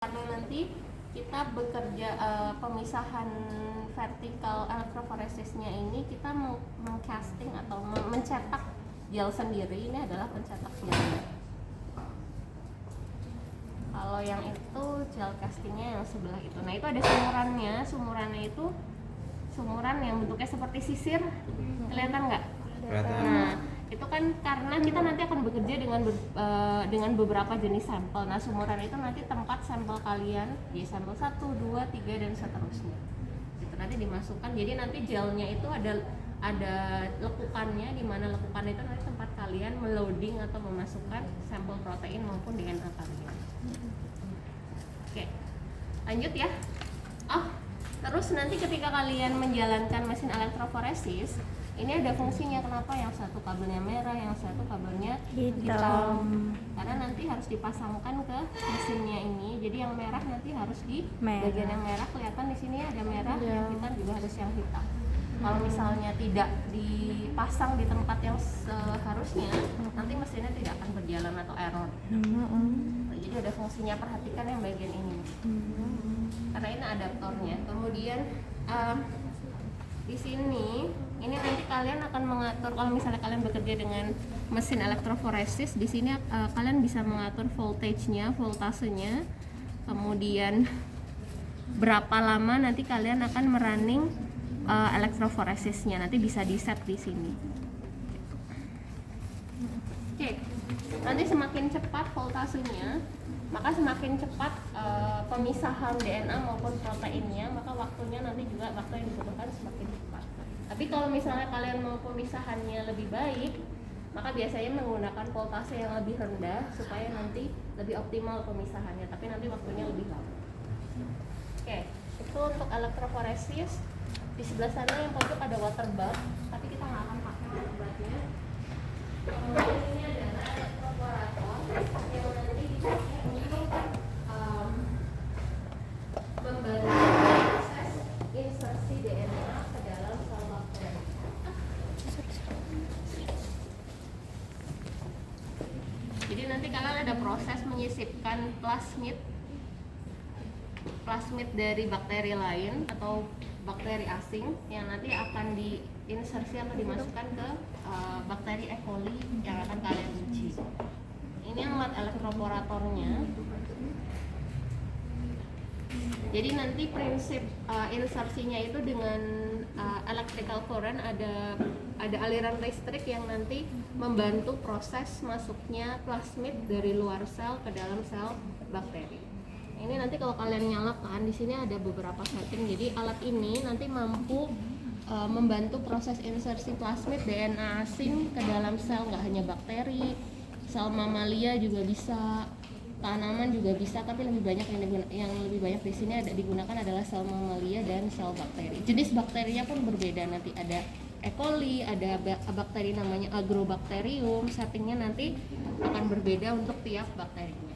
Karena nanti kita bekerja pemisahan vertikal elektroforesisnya ini kita mengcasting atau mencetak gel sendiri. Ini adalah pencetak gelnya. Kalau yang itu gel castingnya yang sebelah itu. Nah itu ada sumurannya. Sumurannya itu sumuran yang bentuknya seperti sisir. Kelihatan nggak? Nah itu kan karena kita nanti akan bekerja dengan beberapa jenis sampel. Nah sumuran itu nanti tempat sampel kalian di sampel 1, 2, 3 dan seterusnya. Itu nanti dimasukkan. Jadi nanti gelnya itu ada lekukannya, di mana lekukan itu nanti tempat kalian meloading atau memasukkan sampel protein maupun DNA kalian. Oke, lanjut ya. Terus nanti ketika kalian menjalankan mesin elektroforesis, ini ada fungsinya. Kenapa yang satu kabelnya merah, yang satu kabelnya hitam? Karena nanti harus dipasangkan ke mesinnya ini. Jadi yang merah nanti harus di bagian yang merah, kelihatan di sini ada merah, yang hitam juga harus yang hitam. Kalau misalnya tidak dipasang di tempat yang seharusnya, nanti mesinnya tidak akan berjalan atau error. Jadi ada fungsinya, perhatikan yang bagian ini. Karena ini adaptornya. Kemudian di sini ini nanti kalian akan mengatur, kalau misalnya kalian bekerja dengan mesin elektroforesis, di sini kalian bisa mengatur voltage-nya, voltasenya, kemudian berapa lama nanti kalian akan merunning elektroforesisnya, nanti bisa di set di sini. Oke, nanti semakin cepat voltasenya, maka semakin cepat pemisahan DNA maupun proteinnya, maka waktunya nanti juga waktu yang dibutuhkan semakin cepat. Tapi kalau misalnya kalian mau pemisahannya lebih baik, maka biasanya menggunakan voltase yang lebih rendah supaya nanti lebih optimal pemisahannya, tapi nanti waktunya lebih lama. Oke, itu untuk elektroforesis. Di sebelah sana yang pojok ada water bath, tapi kita nggak akan pakai water bathnya. Kemudian ini adalah elektroporator yang nanti dipakai untuk membantu proses insersi DNA ke dalam sel bakteri. Jadi nanti kalian ada proses menyisipkan plasmid dari bakteri lain atau bakteri asing yang nanti akan diinsersi atau dimasukkan ke bakteri E. coli yang akan kalian uji. Ini alat elektroporatornya. Jadi nanti prinsip insersinya itu dengan electrical current, ada aliran listrik yang nanti membantu proses masuknya plasmid dari luar sel ke dalam sel bakteri. Ini nanti kalau kalian nyalakan, di sini ada beberapa setting. Jadi alat ini nanti mampu membantu proses insersi plasmid DNA asing ke dalam sel, nggak hanya bakteri, sel mamalia juga bisa, tanaman juga bisa, tapi lebih banyak yang lebih banyak di sini digunakan adalah sel mamalia dan sel bakteri. Jenis bakterinya pun berbeda, nanti ada E. coli, ada bakteri namanya Agrobacterium. Settingnya nanti akan berbeda untuk tiap bakterinya.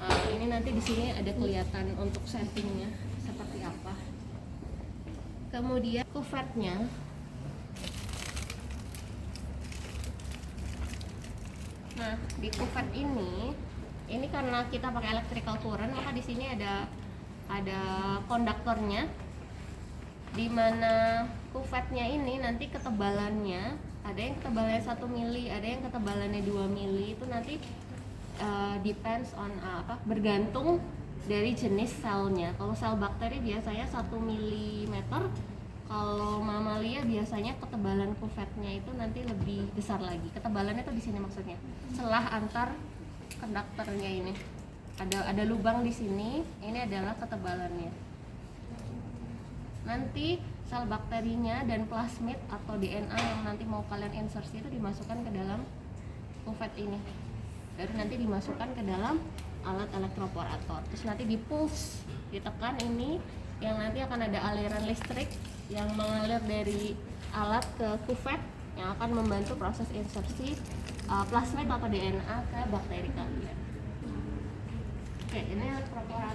Ini nanti di sini ada kelihatan untuk settingnya seperti apa. Kemudian kuvetnya. Nah, di kuvet ini karena kita pakai electrical current, maka di sini ada konduktornya, di mana kuvetnya ini nanti ketebalannya ada yang ketebalannya 1 mili, ada yang ketebalannya 2 mili. Itu nanti depends on bergantung dari jenis selnya. Kalau sel bakteri biasanya 1 mm, kalau mamalia biasanya ketebalan kuvetnya itu nanti lebih besar lagi. Ketebalannya tuh di sini maksudnya, celah antar konduktornya ini. Ada lubang di sini, ini adalah ketebalannya. Nanti sel bakterinya dan plasmid atau DNA yang nanti mau kalian insersi itu dimasukkan ke dalam kuvet ini. Baru nanti dimasukkan ke dalam alat elektroporator. Terus nanti dipulse, ditekan ini, yang nanti akan ada aliran listrik yang mengalir dari alat ke kuvet yang akan membantu proses insersi plasmid atau DNA ke bakteri kalian. Oke, ini elektroporator.